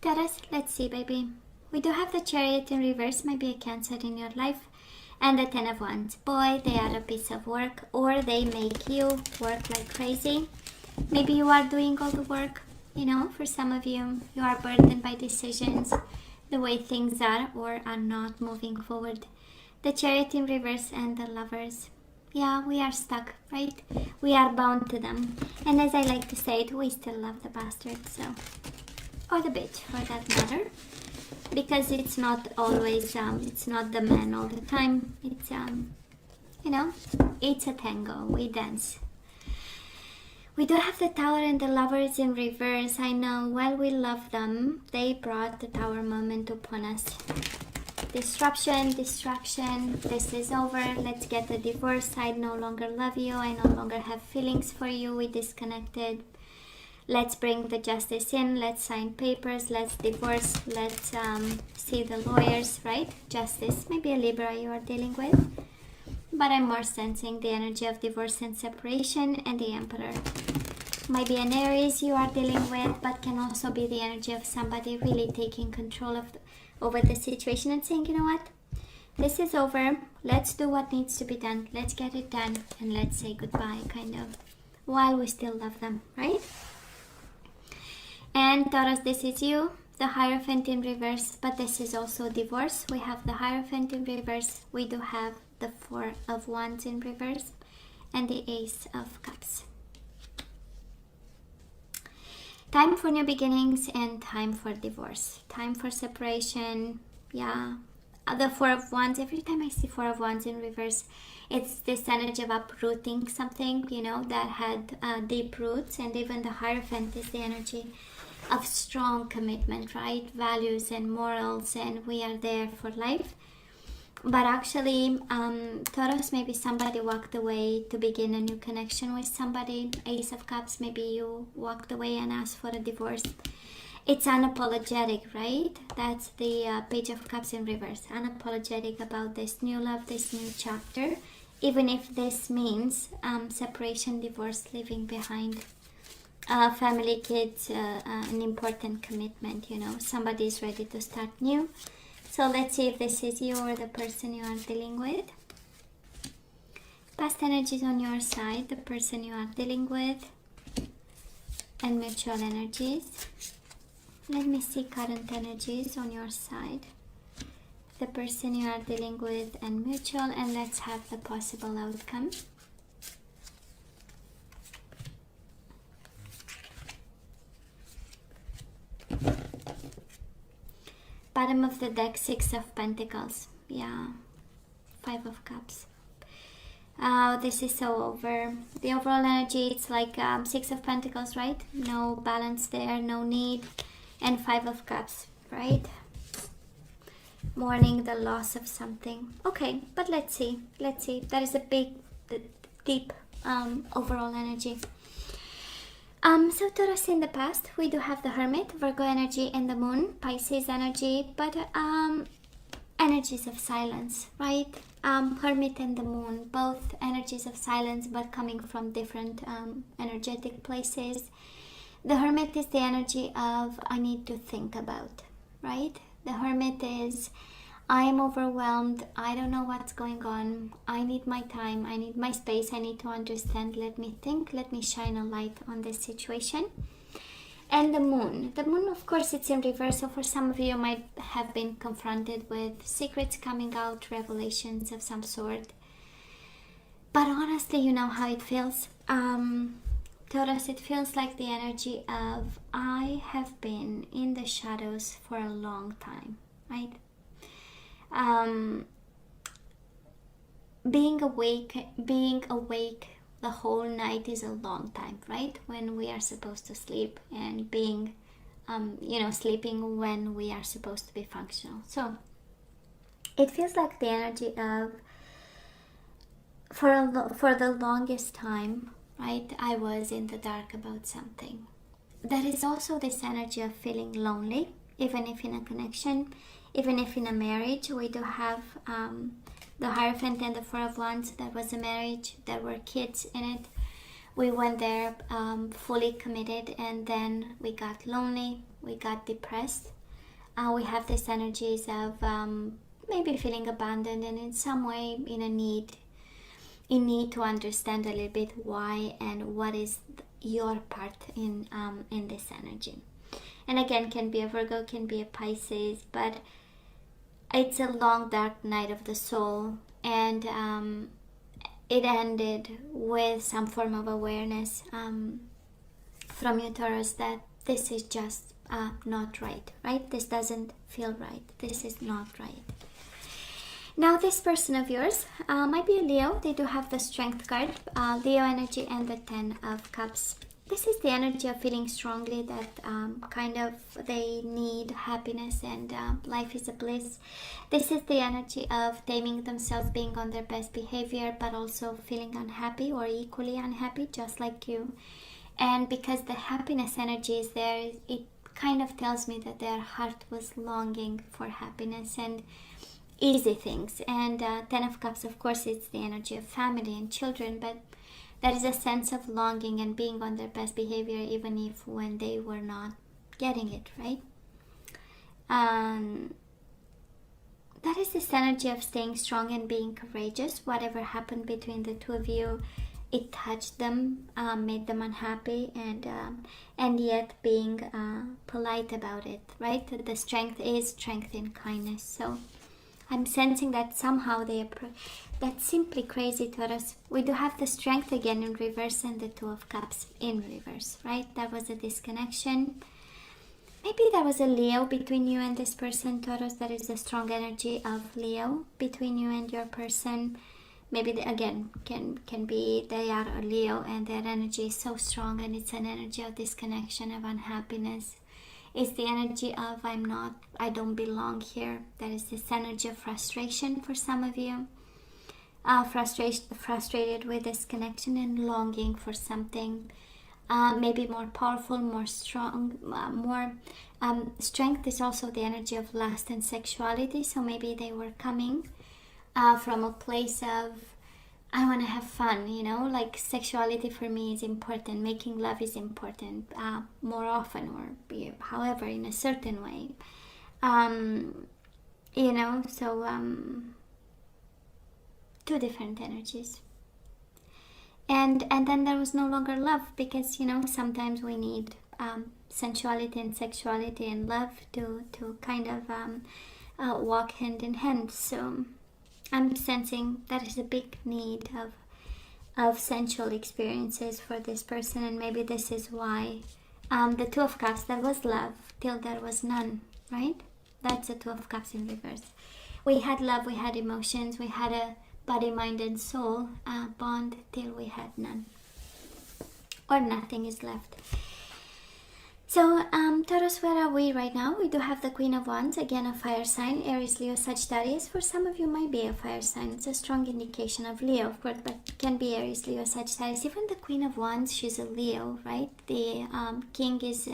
Taurus, let's see, baby. We do have the Chariot in reverse, maybe a Cancer in your life, and the Ten of Wands. Boy, they are a piece of work, or they make you work like crazy. Maybe you are doing all the work, you know. For some of you, you are burdened by decisions, the way things are or are not moving forward. The Chariot in reverse and the Lovers. Yeah, we are stuck, right? We are bound to them. And as I like to say it, we still love the bastard, so... or the bitch, for that matter. Because it's not always, it's not the man all the time. It's, you know, it's a tango. We dance. We do have the Tower and the Lovers in reverse. I know, while we love them, they brought the Tower moment upon us. Disruption, distraction, this is over. Let's get a divorce. I no longer love you. I no longer have feelings for you. We disconnected. Let's bring the justice in. Let's sign papers. Let's divorce. Let's see the lawyers, right? Justice. Maybe a Libra you are dealing with. But I'm more sensing the energy of divorce and separation, and the Emperor. Might be an Aries you are dealing with, but can also be the energy of somebody really taking control of over the situation and saying, you know what? This is over. Let's do what needs to be done. Let's get it done. And let's say goodbye, kind of. While we still love them, right? And Taurus, this is you, the Hierophant in reverse, but this is also divorce. We have the Hierophant in reverse. We do have the Four of Wands in reverse and the Ace of Cups. Time for new beginnings and time for divorce. Time for separation. Yeah. The Four of Wands. Every time I see Four of Wands in reverse, it's this energy of uprooting something, you know, that had deep roots. And even the Hierophant is the energy of strong commitment, right? Values and morals, and we are there for life. But actually, Taurus, maybe somebody walked away to begin a new connection with somebody. Ace of Cups, maybe you walked away and asked for a divorce. It's unapologetic, right? That's the Page of Cups in reverse. Unapologetic about this new love, this new chapter. Even if this means separation, divorce, leaving behind family, kids, an important commitment, you know. Somebody is ready to start new. So let's see if this is you or the person you are dealing with. Past energies on your side, the person you are dealing with, and mutual energies. Let me see current energies on your side, the person you are dealing with, and mutual, and let's have the possible outcome. Bottom of the deck, Six of Pentacles. Yeah. Five of Cups. Oh, this is so over. The overall energy, it's like Six of Pentacles, right? No balance there, no need. And Five of Cups, right? Mourning the loss of something. Okay, but let's see. Let's see. That is a big, deep overall energy. So Taurus, in the past, we do have the Hermit, Virgo energy, and the Moon, Pisces energy, but energies of silence, right? Hermit and the Moon, both energies of silence, but coming from different energetic places. The Hermit is the energy of I need to think about, right? The Hermit is I am overwhelmed, I don't know what's going on, I need my time, I need my space, I need to understand, let me think, let me shine a light on this situation. And the Moon, of course, it's in reverse, so for some of you might have been confronted with secrets coming out, revelations of some sort. But honestly, you know how it feels. Taurus, it feels like the energy of I have been in the shadows for a long time, right? Being awake the whole night is a long time, right? When we are supposed to sleep, and being, sleeping when we are supposed to be functional. So it feels like the energy of, for the longest time, right, I was in the dark about something. There is also this energy of feeling lonely, even if in a connection, even if in a marriage. We do have the Hierophant and the Four of Wands. That was a marriage, there were kids in it. We went there fully committed, and then we got lonely, we got depressed. We have these energies of maybe feeling abandoned and in some way in need to understand a little bit why and what is your part in this energy. And again, can be a Virgo, can be a Pisces, but it's a long dark night of the soul, and it ended with some form of awareness from you, Taurus, that this is just not right? This doesn't feel right. This is not right. Now, this person of yours might be a Leo. They do have the Strength card, Leo energy, and the Ten of Cups. This is the energy of feeling strongly that kind of they need happiness and life is a bliss. This is the energy of taming themselves, being on their best behavior, but also feeling unhappy or equally unhappy, just like you. And because the happiness energy is there, it kind of tells me that their heart was longing for happiness and easy things. And Ten of Cups, of course, it's the energy of family and children, but there is a sense of longing and being on their best behavior, even if when they were not getting it, right? That is this energy of staying strong and being courageous. Whatever happened between the two of you, it touched them, made them unhappy, and yet being polite about it, right? The strength is strength in kindness. So I'm sensing that somehow that's simply crazy, Taurus. We do have the Strength again in reverse and the Two of Cups in reverse, right? There was a disconnection. Maybe there was a Leo between you and this person, Taurus. There is a strong energy of Leo between you and your person. Maybe again can be they are a Leo and their energy is so strong, and it's an energy of disconnection, of unhappiness. It's the energy of I don't belong here. There is this energy of frustration for some of you. Frustrated with this connection and longing for something maybe more powerful, more strong, more strength is also the energy of lust and sexuality. So maybe they were coming from a place of I want to have fun, like sexuality for me is important, making love is important more often, or however, in a certain way, so two different energies. And then there was no longer love, because, sometimes we need sensuality and sexuality and love to kind of walk hand in hand. So I'm sensing that is a big need of sensual experiences for this person, and maybe this is why the Two of Cups, there was love till there was none, right? That's the Two of Cups in reverse. We had love, we had emotions, we had a body, mind, and soul bond till we had none, or nothing is left. So, Taurus, where are we right now? We do have the Queen of Wands, again a fire sign, Aries, Leo, Sagittarius. For some of you might be a fire sign. It's a strong indication of Leo, of course, but it can be Aries, Leo, Sagittarius. Even the Queen of Wands, she's a Leo, right? The King is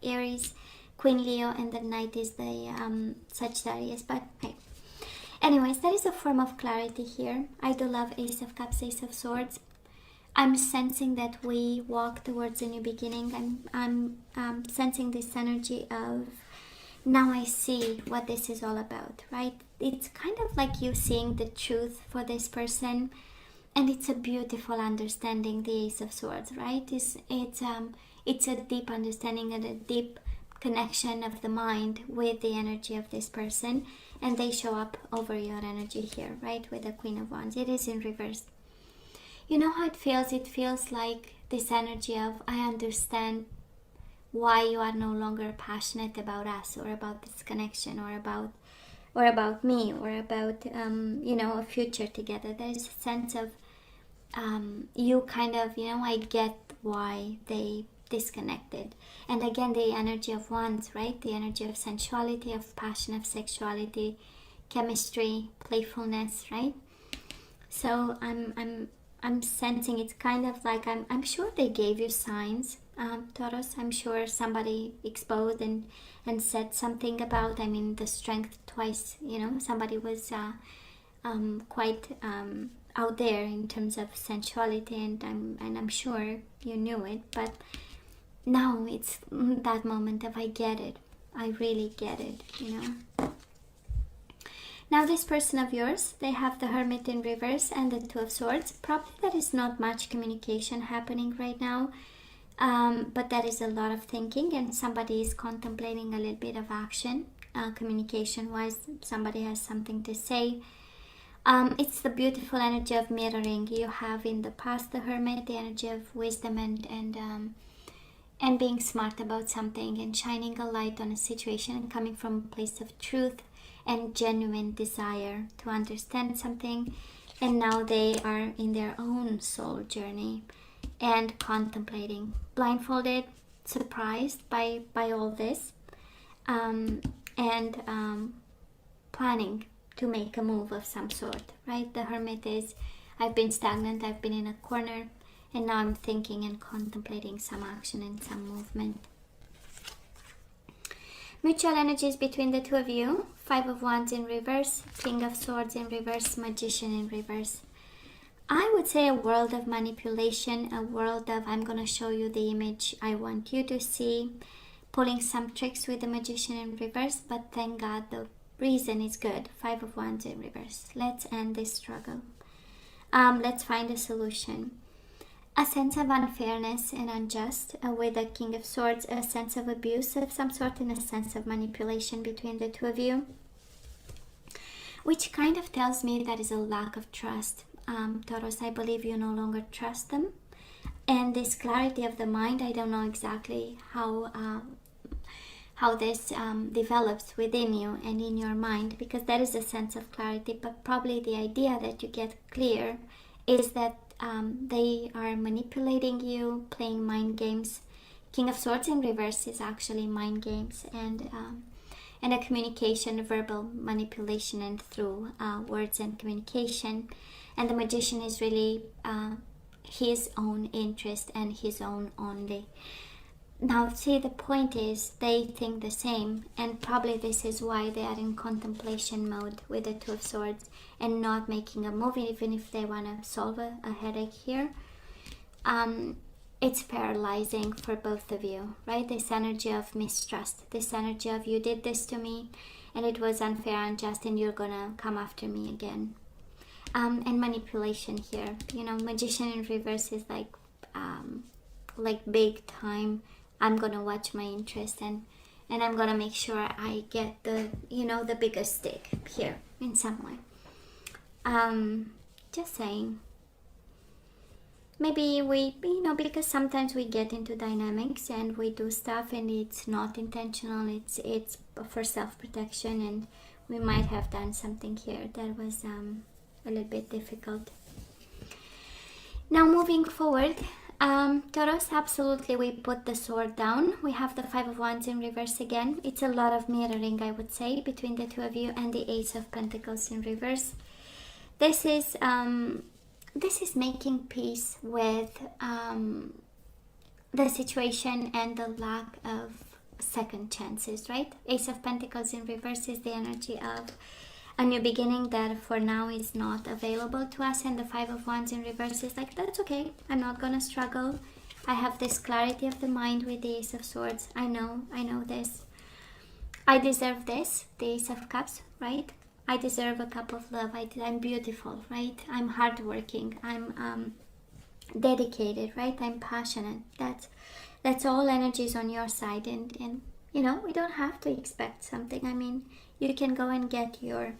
Aries, Queen Leo, and the Knight is the Sagittarius. But hey, anyways, there is a form of clarity here. I do love Ace of Cups, Ace of Swords. I'm sensing that we walk towards a new beginning. I'm sensing this energy of now I see what this is all about, right? It's kind of like you seeing the truth for this person, and it's a beautiful understanding, the Ace of Swords, right? It's a deep understanding and a deep connection of the mind with the energy of this person, and they show up over your energy here, right? With the Queen of Wands. It is in reverse. You know how it feels? It feels like this energy of I understand why you are no longer passionate about us, or about this connection, or about me, or about a future together. There's a sense of you kind of I get why they disconnected. And again, the energy of Wands, right? The energy of sensuality, of passion, of sexuality, chemistry, playfulness, right? So I'm sensing it's kind of like I'm sure they gave you signs, Taurus. I'm sure somebody exposed and said something about, the Strength twice, somebody was quite out there in terms of sensuality, and I'm sure you knew it, but now it's that moment of I get it. I really get it, you know. Now this person of yours, they have the Hermit in reverse and the Two of Swords. Probably there is not much communication happening right now, but there is a lot of thinking, and somebody is contemplating a little bit of action. Communication wise, somebody has something to say. It's the beautiful energy of mirroring. You have in the past the Hermit, the energy of wisdom and being smart about something and shining a light on a situation and coming from a place of truth and genuine desire to understand something. And now they are in their own soul journey and contemplating, blindfolded, surprised by all this, and planning to make a move of some sort, right? The Hermit is, I've been stagnant, I've been in a corner, and now I'm thinking and contemplating some action and some movement. Mutual energies between the two of you. Five of Wands in reverse, King of Swords in reverse, Magician in reverse. I would say a world of manipulation, a world of I'm going to show you the image I want you to see, pulling some tricks with the Magician in reverse, but thank God the reason is good. Five of Wands in reverse. Let's end this struggle. Let's find a solution. A sense of unfairness and unjust with the King of Swords, a sense of abuse of some sort and a sense of manipulation between the two of you, which kind of tells me there is a lack of trust. Taurus, I believe you no longer trust them. And this clarity of the mind, I don't know exactly how this develops within you and in your mind, because there is a sense of clarity, but probably the idea that you get clear is that they are manipulating you, playing mind games. King of Swords in reverse is actually mind games and a communication, verbal manipulation, and through words and communication. And the Magician is really his own interest and his own only. Now, see, the point is they think the same, and probably this is why they are in contemplation mode with the Two of Swords and not making a move, even if they want to solve a headache here. It's paralyzing for both of you, right? This energy of mistrust, this energy of you did this to me and it was unfair, unjust, and you're gonna come after me again. And manipulation here, you know, Magician in reverse is like big time. I'm gonna watch my interest and I'm gonna make sure I get the, you know, the biggest stick here in some way. Just saying. Maybe we, you know, because sometimes we get into dynamics and we do stuff and it's not intentional, it's for self-protection, and we might have done something here that was a little bit difficult. Now moving forward, Taurus, absolutely, we put the sword down. We have the Five of Wands in reverse again. It's a lot of mirroring, I would say, between the two of you, and the Ace of Pentacles in reverse. This is making peace with the situation and the lack of second chances, right? Ace of Pentacles in reverse is the energy of a new beginning that for now is not available to us, and the Five of Wands in reverse is like, that's okay, I'm not gonna struggle. I have this clarity of the mind with the Ace of Swords. I know this. I deserve this, the Ace of Cups, right? I deserve a cup of love. I'm beautiful, right? I'm hardworking. I'm dedicated, right? I'm passionate. That's all energies on your side, and you know, we don't have to expect something. I mean, you can go and get your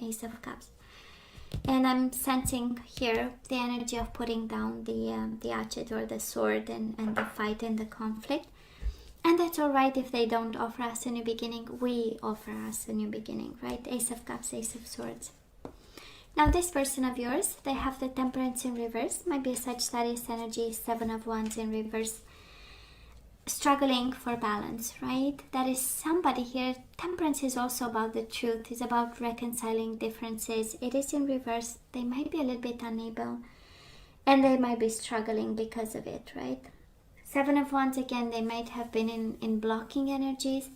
Ace of Cups. And I'm sensing here the energy of putting down the hatchet or the sword and the fight and the conflict. And that's all right if they don't offer us a new beginning. We offer us a new beginning, right? Ace of Cups, Ace of Swords. Now this person of yours, they have the Temperance in reverse. Might be a Sagittarius energy, Seven of Wands in reverse. Struggling for balance, right? That is somebody here. Temperance is also about the truth. It's about reconciling differences. It is in reverse. They might be a little bit unable, and they might be struggling because of it, right? Seven of Wands, again, they might have been in blocking energies,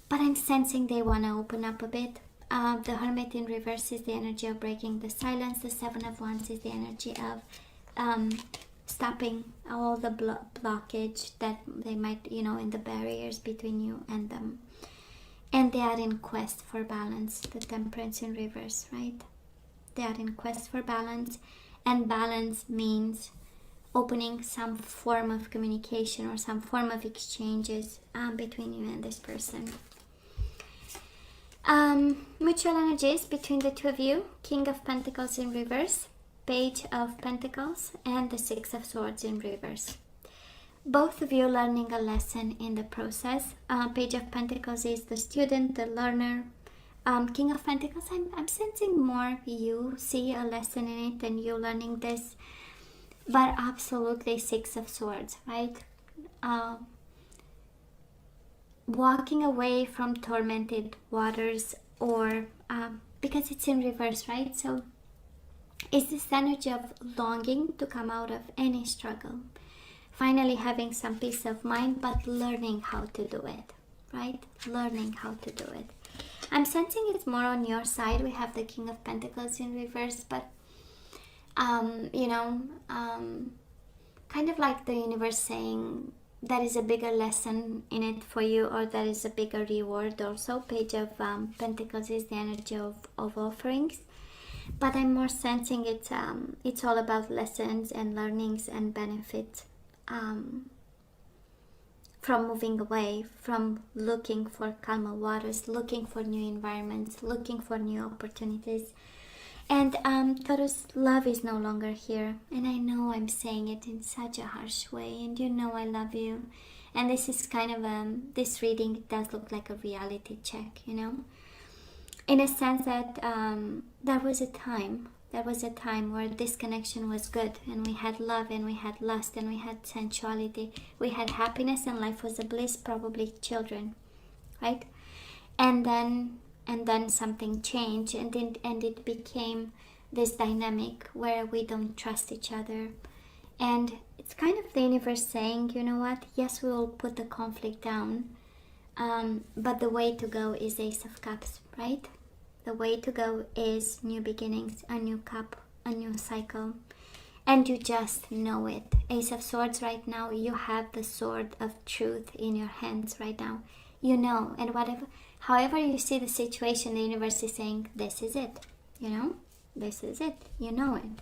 but I'm sensing they want to open up a bit. The Hermit in reverse is the energy of breaking the silence. The Seven of Wands is the energy of stopping all the blockage that they might, in the barriers between you and them. And they are in quest for balance, the Temperance in reverse, right? They are in quest for balance, and balance means opening some form of communication or some form of exchanges between you and this person. Mutual energies between the two of you: King of Pentacles in reverse, Page of Pentacles, and the Six of Swords in reverse. Both of you learning a lesson in the process. Page of Pentacles is the student, the learner. King of Pentacles, I'm sensing more you see a lesson in it and you learning this. But absolutely Six of Swords, right? Walking away from tormented waters, or because it's in reverse, right? So it's this energy of longing to come out of any struggle. Finally having some peace of mind, but learning how to do it, right? Learning how to do it. I'm sensing it's more on your side. We have the King of Pentacles in reverse, but, kind of like the universe saying there is a bigger lesson in it for you, or there is a bigger reward also. Page of Pentacles is the energy of offerings. But I'm more sensing it's all about lessons and learnings and benefits. From moving away, from looking for calmer waters, looking for new environments, looking for new opportunities. And Taurus, love is no longer here. And I know I'm saying it in such a harsh way, and you know I love you. And this is kind of this reading does look like a reality check, in a sense that there was a time where this connection was good, and we had love, and we had lust, and we had sensuality, we had happiness, and life was a bliss, probably children, right? And then something changed, and it became this dynamic where we don't trust each other. And it's kind of the universe saying, you know what, yes, we will put the conflict down, but the way to go is Ace of Cups, right? The way to go is new beginnings, a new cup, a new cycle. And you just know it. Ace of Swords right now, you have the sword of truth in your hands right now. You know, and however you see the situation, the universe is saying, this is it. This is it. You know it.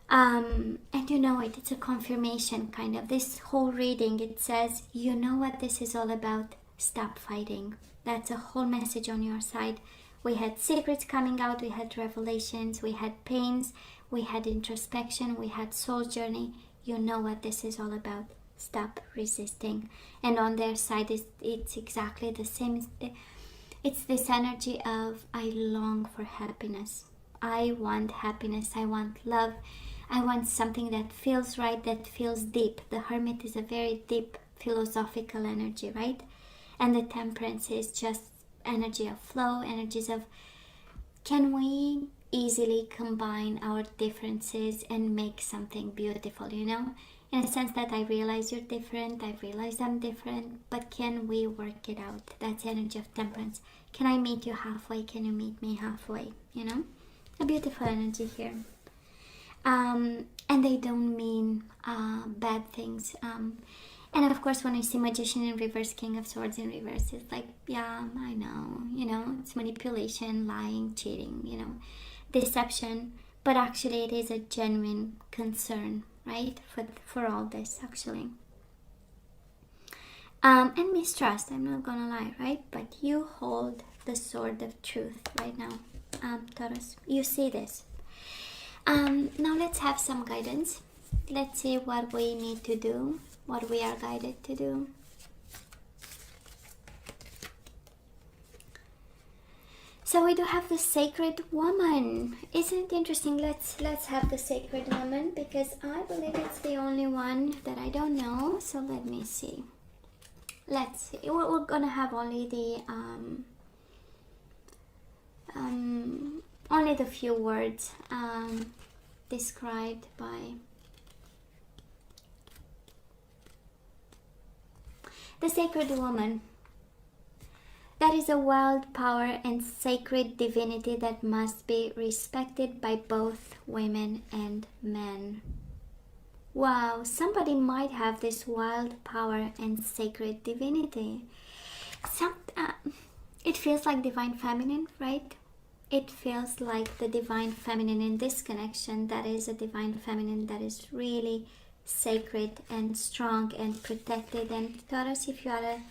And you know it. It's a confirmation, kind of. This whole reading, it says, you know what this is all about. Stop fighting. That's a whole message on your side. We had secrets coming out, we had revelations, we had pains, we had introspection, we had soul journey. You know what this is all about. Stop resisting. And on their side, it's exactly the same. It's this energy of, I long for happiness. I want happiness. I want love. I want something that feels right, that feels deep. The Hermit is a very deep philosophical energy, right? And the Temperance is just energy of flow, energies of, can we easily combine our differences and make something beautiful, in a sense that I realize you're different, I realize I'm different, but can we work it out? That's energy of Temperance. Can I meet you halfway? Can you meet me halfway? A beautiful energy here. And they don't mean bad things. And of course, when I see Magician in reverse, King of Swords in reverse, it's like, yeah, I know, it's manipulation, lying, cheating, deception. But actually, it is a genuine concern, right, for all this, actually. And mistrust, I'm not gonna lie, right? But you hold the sword of truth right now, Taurus. You see this. Now let's have some guidance. Let's see what we need to do, what we are guided to do. So we do have the Sacred Woman. Isn't it interesting? Let's have the Sacred Woman, because I believe it's the only one that I don't know. So let me see. Let's see. We're gonna have only the few words described by the Sacred Woman. That is a wild power and sacred divinity that must be respected by both women and men. Wow, somebody might have this wild power and sacred divinity. It feels like divine feminine, right? It feels like the divine feminine in this connection. That is a divine feminine that is really sacred and strong and protected. And Taurus, if you are a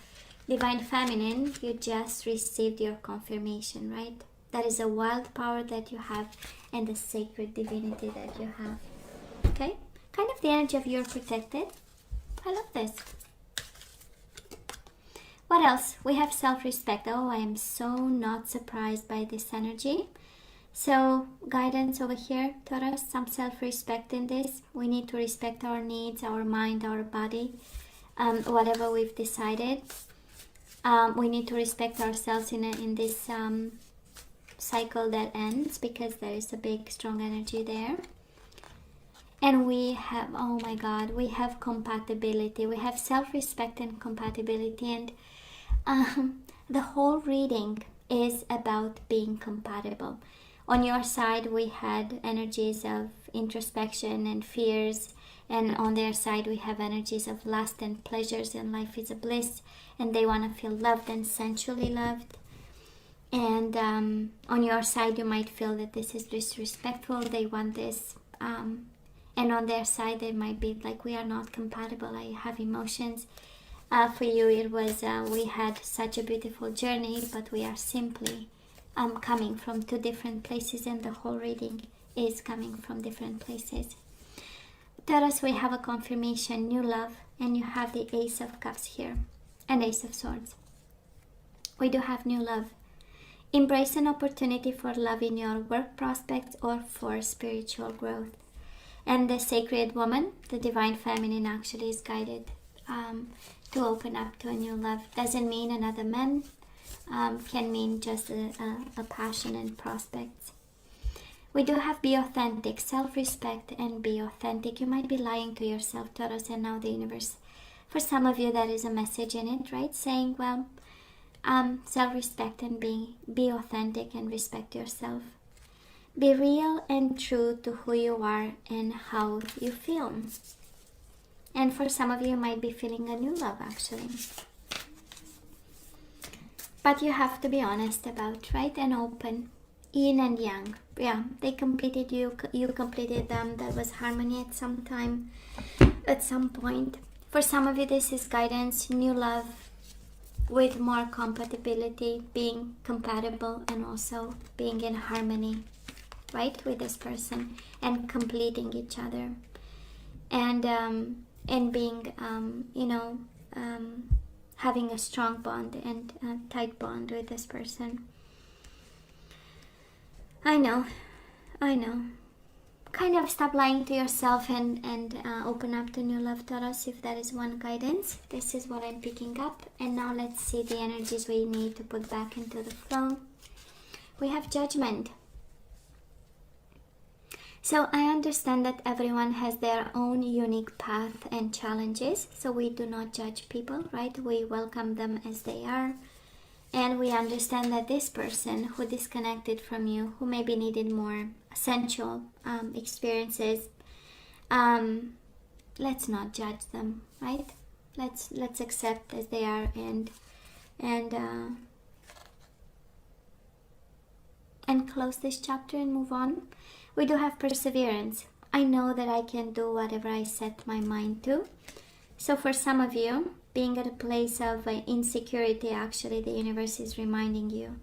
divine feminine, you just received your confirmation, right? That is a wild power that you have and the sacred divinity that you have. Okay? Kind of the energy of you're protected. I love this. What else? We have self-respect. Oh, I am so not surprised by this energy. So, guidance over here, Taurus, some self-respect in this. We need to respect our needs, our mind, our body, whatever we've decided. We need to respect ourselves in this cycle that ends, because there is a big, strong energy there. And we have, oh my God, we have compatibility. We have self-respect and compatibility. And the whole reading is about being compatible. On your side, we had energies of introspection and fears. And on their side, we have energies of lust and pleasures, and life is a bliss. And they want to feel loved and sensually loved. And on your side, you might feel that this is disrespectful. They want this. And on their side, they might be like, we are not compatible. I have emotions. For you, it was, we had such a beautiful journey, but we are simply coming from two different places, and the whole reading is coming from different places. Taurus, we have a confirmation, new love, and you have the Ace of Cups here, and Ace of Swords. We do have new love. Embrace an opportunity for love in your work prospects or for spiritual growth. And the sacred woman, the divine feminine, actually is guided to open up to a new love. Doesn't mean another man, can mean just a passion and prospects. We do have be authentic, self-respect, and be authentic. You might be lying to yourself, Taurus, and now the universe. For some of you, that is a message in it, right? Saying, well, self-respect and be authentic and respect yourself. Be real and true to who you are and how you feel. And for some of you, might be feeling a new love, actually. But you have to be honest about, right? And open. Yin and yang. Yeah, they completed you. You completed them. There was harmony at some time, at some point. For some of you, this is guidance, new love with more compatibility, being compatible and also being in harmony, right, with this person, and completing each other, and being having a strong bond and a tight bond with this person. I know. Kind of stop lying to yourself and open up to new love, Taurus, if that is one guidance. This is what I'm picking up. And now let's see the energies we need to put back into the flow. We have Judgment. So I understand that everyone has their own unique path and challenges. So we do not judge people, right? We welcome them as they are. And we understand that this person who disconnected from you, who maybe needed more sensual experiences, let's not judge them, right? Let's accept as they are and close this chapter and move on. We do have Perseverance. I know that I can do whatever I set my mind to. So for some of you, being at a place of insecurity, actually the universe is reminding you,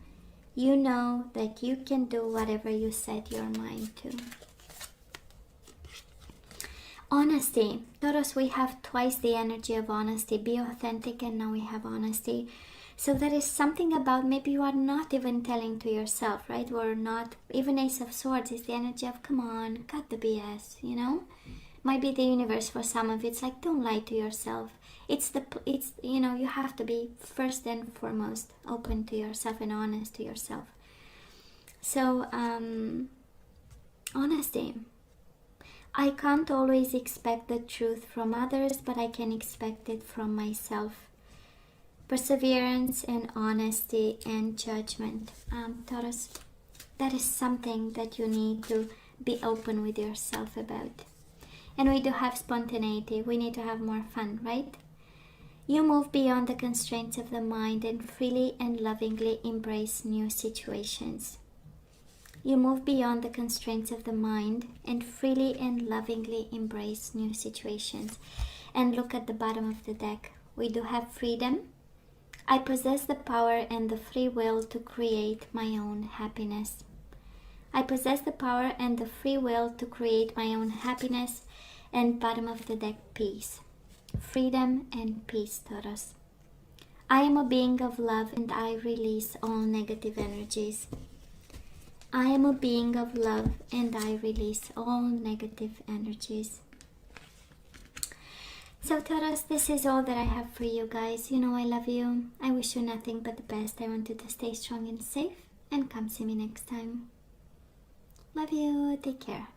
you know that you can do whatever you set your mind to. Honesty. Notice we have twice the energy of honesty. Be authentic, and now we have honesty. So there is something about maybe you are not even telling to yourself, right? Or not. Even Ace of Swords is the energy of, come on, cut the BS, you know? Might be the universe for some of it. It's like, don't lie to yourself. It's you have to be first and foremost open to yourself and honest to yourself. So honesty. I can't always expect the truth from others, but I can expect it from myself. Perseverance and honesty and judgment. Taurus, that is something that you need to be open with yourself about. And we do have spontaneity. We need to have more fun, right? You move beyond the constraints of the mind and freely and lovingly embrace new situations. You move beyond the constraints of the mind and freely and lovingly embrace new situations. And look at the bottom of the deck. We do have freedom. I possess the power and the free will to create my own happiness. I possess the power and the free will to create my own happiness. And bottom of the deck, peace. Freedom and peace, Taurus. I am a being of love and I release all negative energies. I am a being of love and I release all negative energies. So Taurus, this is all that I have for you guys. You know I love you. I wish you nothing but the best. I want you to stay strong and safe, and come see me next time. Love you. Take care.